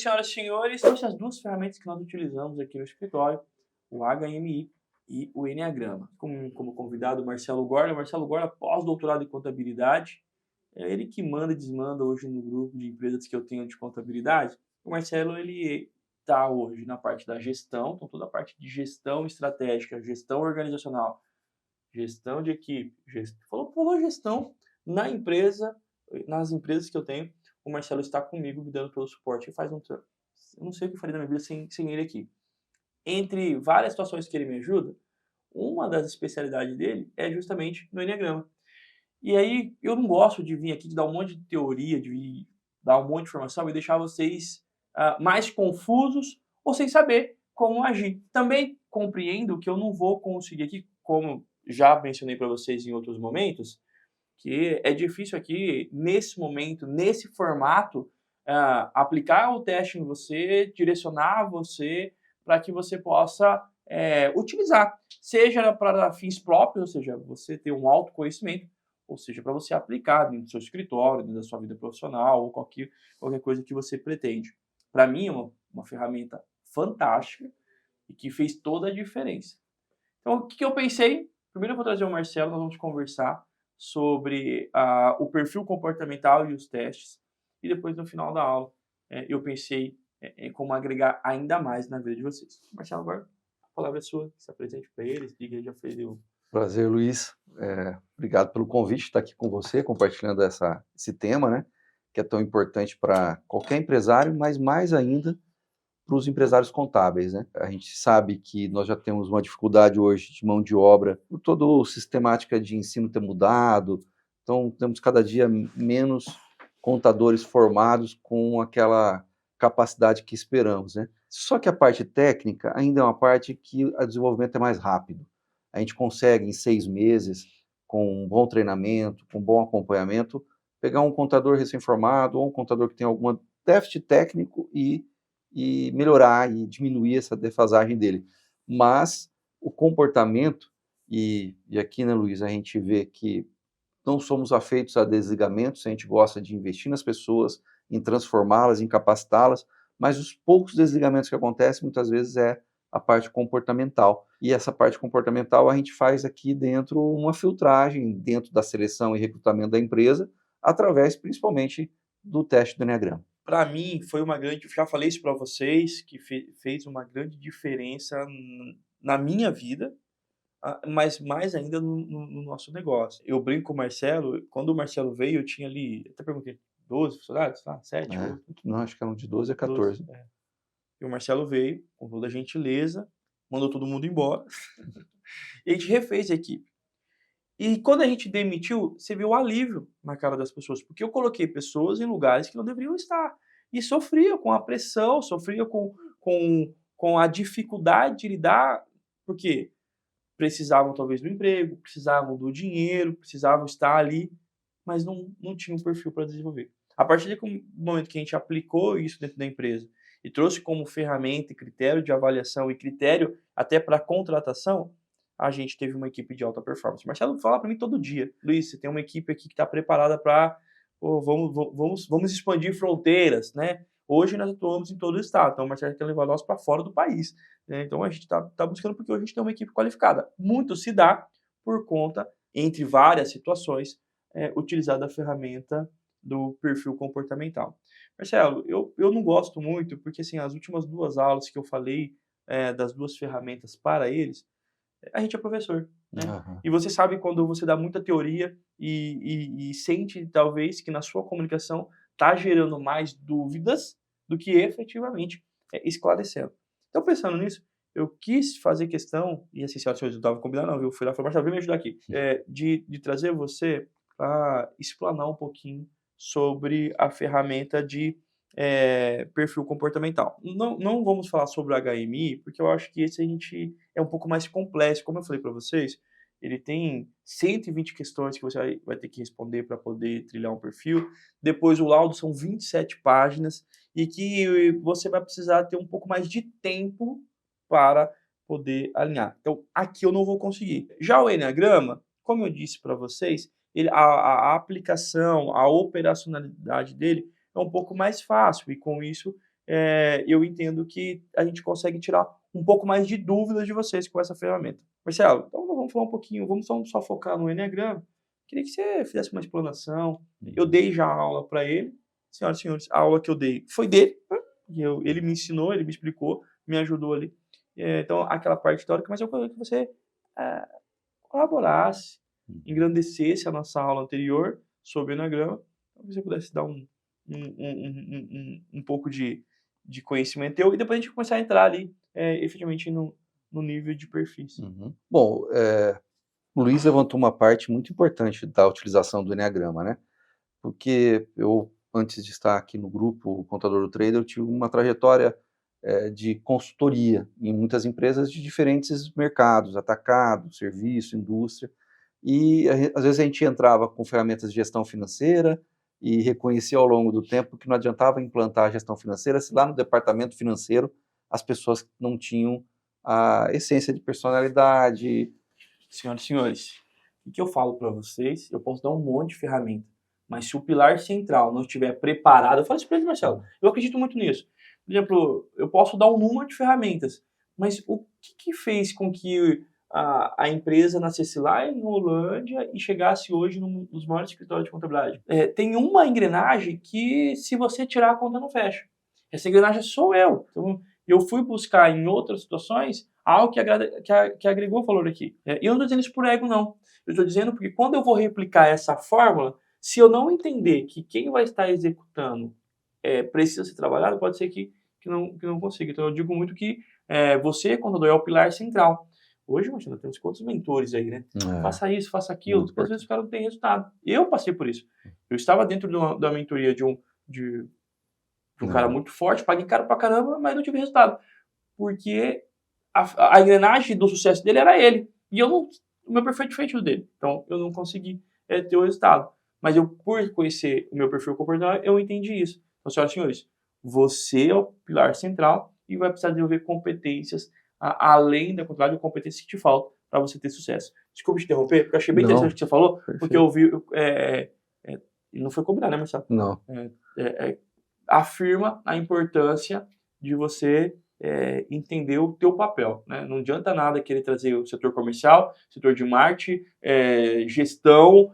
senhoras e senhores, são essas duas ferramentas que nós utilizamos aqui no escritório, o HMI e o Enneagrama. Como convidado, o Marcelo Gorla. Marcelo Gorla, pós-doutorado em contabilidade, é ele que manda e desmanda hoje no grupo de empresas que eu tenho de contabilidade. O Marcelo, ele está hoje na parte da gestão, então toda a parte de gestão estratégica, gestão organizacional, gestão de equipe, falou gestão na empresa, nas empresas que eu tenho, o Marcelo está comigo me dando todo o suporte e faz um eu não sei o que eu faria da minha vida sem ele aqui. Entre várias situações que ele me ajuda, uma das especialidades dele é justamente no Enneagrama. E aí, eu não gosto de vir aqui, de dar um monte de teoria, de vir dar um monte de informação e deixar vocês mais confusos ou sem saber como agir. Também compreendo que eu não vou conseguir aqui, como já mencionei para vocês em outros momentos, que é difícil aqui, nesse momento, nesse formato, aplicar o teste em você, direcionar você para que você possa utilizar, seja para fins próprios, ou seja, você ter um autoconhecimento, ou seja, para você aplicar dentro do seu escritório, dentro da sua vida profissional, ou qualquer coisa que você pretende. Para mim, é uma ferramenta fantástica e que fez toda a diferença. Então, o que eu pensei? Primeiro eu vou trazer o Marcelo, nós vamos conversar sobre o perfil comportamental e os testes. E depois, no final da aula, eu pensei em como agregar ainda mais na vida de vocês. Marcelo, agora a palavra é sua. Se apresente para eles, diga aí, já fez o... Prazer, Luiz. Obrigado pelo convite de estar aqui com você, compartilhando esse tema, né, que é tão importante para qualquer empresário, mas mais ainda para os empresários contábeis, né? A gente sabe que nós já temos uma dificuldade hoje de mão de obra, por toda a sistemática de ensino ter mudado, então temos cada dia menos contadores formados com aquela capacidade que esperamos, né? Só que a parte técnica ainda é uma parte que o desenvolvimento é mais rápido. A gente consegue, em 6 meses, com um bom treinamento, com um bom acompanhamento, pegar um contador recém-formado ou um contador que tem algum déficit técnico e melhorar e diminuir essa defasagem dele. Mas o comportamento, e aqui, né, Luiz, a gente vê que não somos afeitos a desligamentos, a gente gosta de investir nas pessoas, em transformá-las, em capacitá-las, mas os poucos desligamentos que acontecem, muitas vezes, é a parte comportamental. E essa parte comportamental a gente faz aqui dentro uma filtragem, dentro da seleção e recrutamento da empresa, através, principalmente, do teste do Enneagrama. Para mim, foi uma grande... Já falei isso para vocês, que fez uma grande diferença na minha vida, mas mais ainda no nosso negócio. Eu brinco com o Marcelo, quando o Marcelo veio, eu tinha ali, até perguntei, 12 funcionários? 7, 8? Não, acho que eram de 12 a 14. 12, E o Marcelo veio, com toda a gentileza, mandou todo mundo embora, e a gente refez a equipe. E quando a gente demitiu, você viu o alívio na cara das pessoas, porque eu coloquei pessoas em lugares que não deveriam estar. E sofria com a pressão, sofria com a dificuldade de lidar, porque precisavam talvez do emprego, precisavam do dinheiro, precisavam estar ali, mas não tinham um perfil para desenvolver. A partir do momento que a gente aplicou isso dentro da empresa e trouxe como ferramenta e critério de avaliação e critério até para contratação, a gente teve uma equipe de alta performance. Marcelo fala para mim todo dia: Luiz, você tem uma equipe aqui que está preparada para vamos expandir fronteiras, né? Hoje nós atuamos em todo o estado, então o Marcelo quer levar nós para fora do país, né? Então a gente está buscando, porque hoje a gente tem uma equipe qualificada. Muito se dá por conta, entre várias situações, utilizar da ferramenta do perfil comportamental. Marcelo, eu não gosto muito, porque assim, as últimas 2 aulas que eu falei das 2 ferramentas para eles, a gente é professor, né? Aham. E você sabe quando você dá muita teoria e sente talvez que na sua comunicação está gerando mais dúvidas do que efetivamente esclarecendo. Então, pensando nisso, eu quis fazer questão, e assim, se a senhora não estava combinando, não, viu? Fui lá e falei: Marcelo, vem me ajudar aqui, de trazer você para explanar um pouquinho sobre a ferramenta de perfil comportamental. Não vamos falar sobre o HMI, porque eu acho que esse a gente é um pouco mais complexo. Como eu falei para vocês, ele tem 120 questões que você vai ter que responder para poder trilhar um perfil. Depois o laudo são 27 páginas e que você vai precisar ter um pouco mais de tempo para poder alinhar. Então, aqui eu não vou conseguir. Já o Enneagrama, como eu disse para vocês, a aplicação, a operacionalidade dele é um pouco mais fácil, e com isso eu entendo que a gente consegue tirar um pouco mais de dúvidas de vocês com essa ferramenta. Marcelo, então vamos falar um pouquinho, vamos só focar no Enneagrama. Queria que você fizesse uma explanação. Eu dei já a aula para ele. Senhoras e senhores, a aula que eu dei foi dele. Ele me ensinou, ele me explicou, me ajudou ali. Então, aquela parte teórica, mas eu queria que você colaborasse, engrandecesse a nossa aula anterior sobre o Enneagrama, para que você pudesse dar um pouco de conhecimento teu, e depois a gente começar a entrar ali, efetivamente, no nível de perfis. Bom, o Luiz levantou uma parte muito importante da utilização do Enneagrama, né? Porque eu, antes de estar aqui no grupo Contador do Trader, eu tive uma trajetória de consultoria em muitas empresas de diferentes mercados, atacado, serviço, indústria, e às vezes a gente entrava com ferramentas de gestão financeira e reconhecia ao longo do tempo que não adiantava implantar a gestão financeira se lá no departamento financeiro as pessoas não tinham a essência de personalidade. Senhoras e senhores, o que eu falo para vocês? Eu posso dar um monte de ferramenta, mas se o pilar central não estiver preparado, eu falo isso para ele, Marcelo, eu acredito muito nisso. Por exemplo, eu posso dar um número de ferramentas, mas o que fez com que a empresa nascesse lá em Holândia e chegasse hoje nos maiores escritórios de contabilidade? Tem uma engrenagem que, se você tirar, a conta não fecha. Essa engrenagem sou eu. Então, eu fui buscar em outras situações algo que agregou valor aqui. E eu não estou dizendo isso por ego, não. Eu estou dizendo porque quando eu vou replicar essa fórmula, se eu não entender que quem vai estar executando precisa ser trabalhado, pode ser que não consiga. Então eu digo muito que você, contador, é o pilar central. Hoje, Marcelo, temos quantos mentores aí, né? Faça isso, faça aquilo. Às vezes o cara não tem resultado. Eu passei por isso. Eu estava dentro da mentoria de um cara muito forte, paguei caro pra caramba, mas não tive resultado. Porque a engrenagem do sucesso dele era ele. E o meu perfil é diferente do dele. Então, eu não consegui ter o resultado. Mas eu, por conhecer o meu perfil comportamental, eu entendi isso. Então, senhoras e senhores, você é o pilar central e vai precisar desenvolver competências além da quantidade de competências que te faltam para você ter sucesso. Desculpa te interromper, porque eu achei bem interessante o que você falou, perfeito. Porque eu vi... não foi combinado, né, Marcelo? Não. Afirma a importância de você entender o teu papel, né? Não adianta nada querer trazer o setor comercial, setor de marketing, gestão,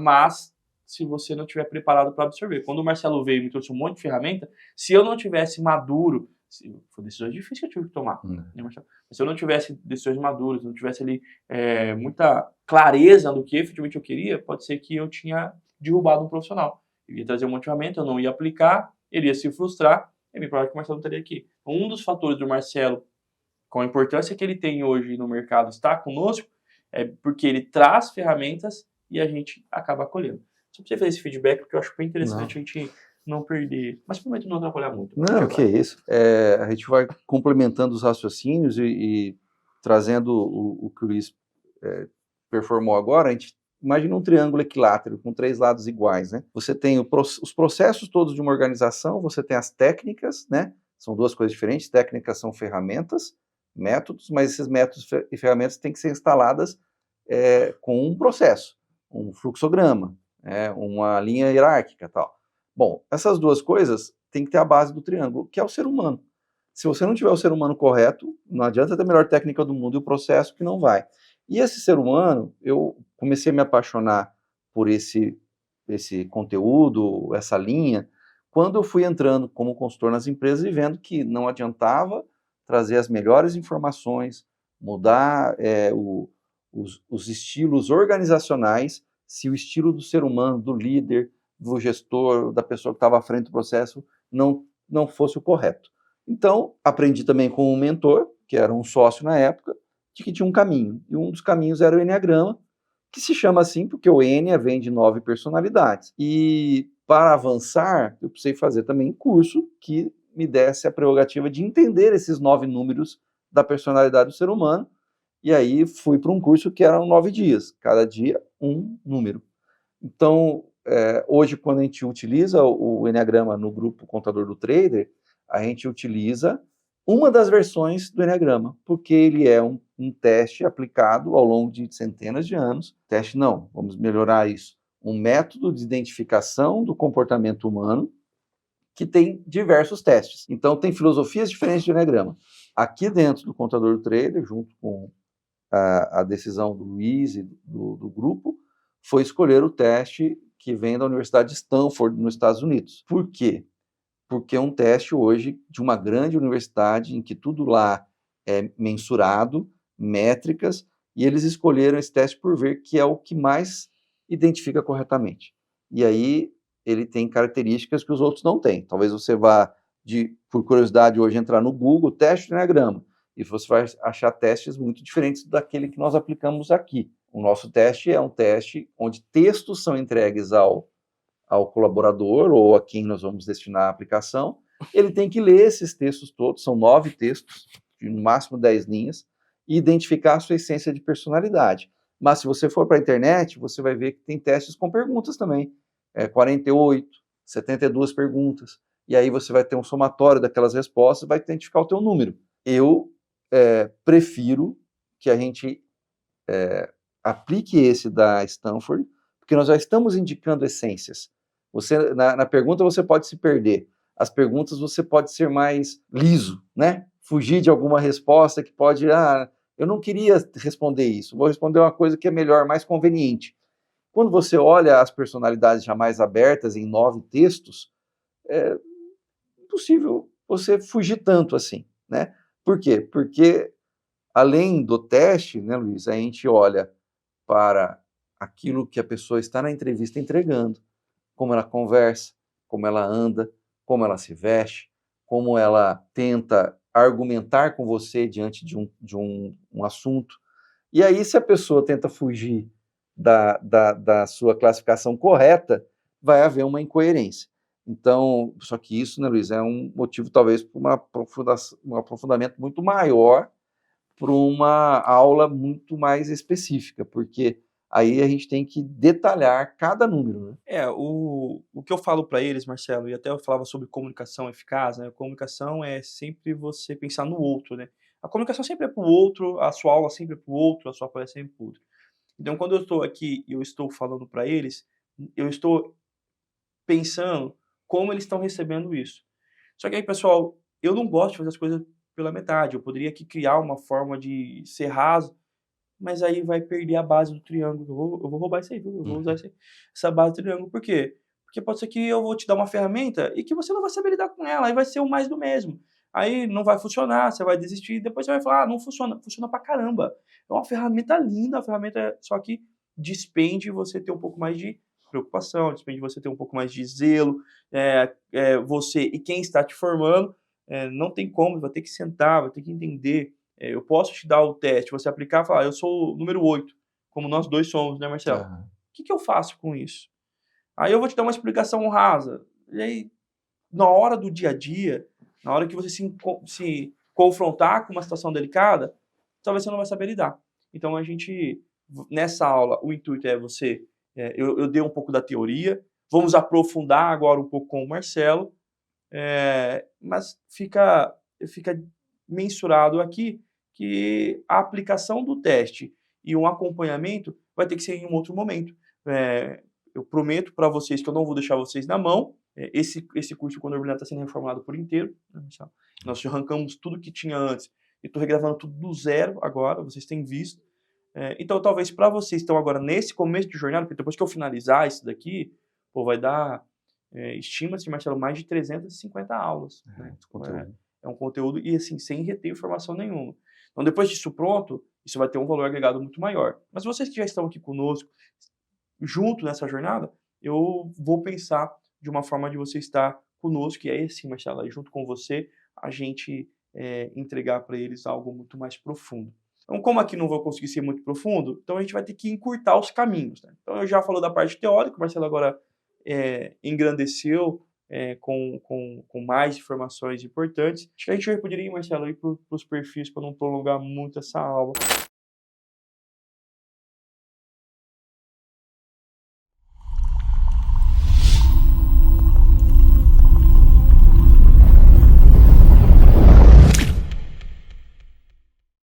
mas se você não estiver preparado para absorver. Quando o Marcelo veio e me trouxe um monte de ferramenta, se eu não tivesse maduro, foi decisões difíceis que eu tive que tomar, né, Marcelo? Mas se eu não tivesse decisões maduras, não tivesse ali muita clareza no que efetivamente eu queria, pode ser que eu tinha derrubado um profissional. Ele ia trazer um monte de ferramenta, eu não ia aplicar, ele ia se frustrar, e me provar que o Marcelo não estaria aqui. Um dos fatores do Marcelo, com a importância que ele tem hoje no mercado, estar conosco, é porque ele traz ferramentas e a gente acaba acolhendo. Só para você fazer esse feedback, porque eu acho bem interessante a gente não perder, mas prometo não atrapalhar muito. Não, que é isso. A gente vai complementando os raciocínios e trazendo o que o Luiz performou agora. A gente imagina um triângulo equilátero com 3 lados iguais, né? Você tem os processos todos de uma organização, você tem as técnicas, né? São 2 coisas diferentes. Técnicas são ferramentas, métodos, mas esses métodos e ferramentas têm que ser instaladas com um processo, um fluxograma, uma linha hierárquica, tal. Bom, essas 2 coisas têm que ter a base do triângulo, que é o ser humano. Se você não tiver o ser humano correto, não adianta ter a melhor técnica do mundo e o processo que não vai. E esse ser humano, eu comecei a me apaixonar por esse conteúdo, essa linha, quando eu fui entrando como consultor nas empresas e vendo que não adiantava trazer as melhores informações, mudar os estilos organizacionais, se o estilo do ser humano, do líder, do gestor, da pessoa que estava à frente do processo, não fosse o correto. Então, aprendi também com um mentor, que era um sócio na época, de que tinha um caminho. E um dos caminhos era o Enneagrama, que se chama assim porque o Enia vem de 9 personalidades. E para avançar, eu precisei fazer também um curso que me desse a prerrogativa de entender esses 9 números da personalidade do ser humano. E aí fui para um curso que eram 9 dias, cada dia um número. Então, hoje, quando a gente utiliza o Enneagrama no grupo Contador do Trader, a gente utiliza uma das versões do Enneagrama, porque ele é um teste aplicado ao longo de centenas de anos. Teste não, vamos melhorar isso. Um método de identificação do comportamento humano que tem diversos testes. Então, tem filosofias diferentes de Enneagrama. Aqui dentro do Contador do Trader, junto com a decisão do Luiz e do grupo, foi escolher o teste que vem da Universidade de Stanford, nos Estados Unidos. Por quê? Porque é um teste hoje de uma grande universidade em que tudo lá é mensurado, métricas, e eles escolheram esse teste por ver que é o que mais identifica corretamente. E aí ele tem características que os outros não têm. Talvez você vá, por curiosidade, hoje entrar no Google, teste de Enneagrama, e você vai achar testes muito diferentes daquele que nós aplicamos aqui. O nosso teste é um teste onde textos são entregues ao colaborador ou a quem nós vamos destinar a aplicação. Ele tem que ler esses textos todos, são 9 textos, de no máximo 10 linhas, e identificar a sua essência de personalidade. Mas se você for para a internet, você vai ver que tem testes com perguntas também. 48, 72 perguntas. E aí você vai ter um somatório daquelas respostas e vai identificar o teu número. Eu prefiro que a gente aplique esse da Stanford, porque nós já estamos indicando essências. Você, na pergunta você pode se perder. As perguntas você pode ser mais liso, né? Fugir de alguma resposta que pode, eu não queria responder isso, vou responder uma coisa que é melhor, mais conveniente. Quando você olha as personalidades já mais abertas em 9 textos, é impossível você fugir tanto assim, né? Por quê? Porque além do teste, né, Luiz, a gente olha para aquilo que a pessoa está na entrevista entregando, como ela conversa, como ela anda, como ela se veste, como ela tenta argumentar com você diante de um assunto. E aí, se a pessoa tenta fugir da sua classificação correta, vai haver uma incoerência. Então, só que isso, né, Luiz, é um motivo talvez para um aprofundamento muito maior, para uma aula muito mais específica, porque aí a gente tem que detalhar cada número, né? O que eu falo para eles, Marcelo, e até eu falava sobre comunicação eficaz, né? Comunicação é sempre você pensar no outro, né? A comunicação sempre é para o outro, a sua aula sempre é para o outro, a sua palestra sempre é para o outro. Então, quando eu estou aqui e eu estou falando para eles, eu estou pensando como eles estão recebendo isso. Só que aí, pessoal, eu não gosto de fazer as coisas pela metade. Eu poderia aqui criar uma forma de ser raso, mas aí vai perder a base do triângulo. Eu vou roubar isso aí, viu? Eu vou usar essa base do triângulo. Por quê? Porque pode ser que eu vou te dar uma ferramenta e que você não vai saber lidar com ela, aí vai ser o mais do mesmo. Aí não vai funcionar, você vai desistir, depois você vai falar, não funciona. Funciona pra caramba. É uma ferramenta linda, uma ferramenta só que despende você ter um pouco mais de preocupação, despende você ter um pouco mais de zelo, você e quem está te formando, não tem como, vai ter que sentar, vai ter que entender. Eu posso te dar o teste, você aplicar e falar: "Eu sou o número 8, como nós 2 somos, né, Marcelo? Aham. O que eu faço com isso?". Aí eu vou te dar uma explicação rasa. E aí, na hora do dia a dia, na hora que você se confrontar com uma situação delicada, talvez você não vai saber lidar. Então a gente, nessa aula, o intuito é você, eu dei um pouco da teoria, vamos aprofundar agora um pouco com o Marcelo, mas fica mensurado aqui que a aplicação do teste e um acompanhamento vai ter que ser em um outro momento. Eu prometo para vocês que eu não vou deixar vocês na mão. Esse curso Condor Brilhante está sendo reformulado por inteiro, né, Marcelo? Nós já arrancamos tudo que tinha antes e estou regravando tudo do zero agora, vocês têm visto. Então, talvez para vocês que estão agora nesse começo de jornada, porque depois que eu finalizar isso daqui, pô, vai dar, estima-se, Marcelo, mais de 350 aulas, né? Esse conteúdo. É um conteúdo e, assim, sem reter informação nenhuma. Então, depois disso pronto, isso vai ter um valor agregado muito maior. Mas vocês que já estão aqui conosco, junto nessa jornada, eu vou pensar de uma forma de você estar conosco, e aí sim, Marcelo, aí junto com você, a gente entregar para eles algo muito mais profundo. Então, como aqui não vou conseguir ser muito profundo, então a gente vai ter que encurtar os caminhos, né? Então, eu já falou da parte teórica, o Marcelo agora engrandeceu com mais informações importantes. Acho que a gente já poderia ir, Marcelo, ir para os perfis para não prolongar muito essa aula.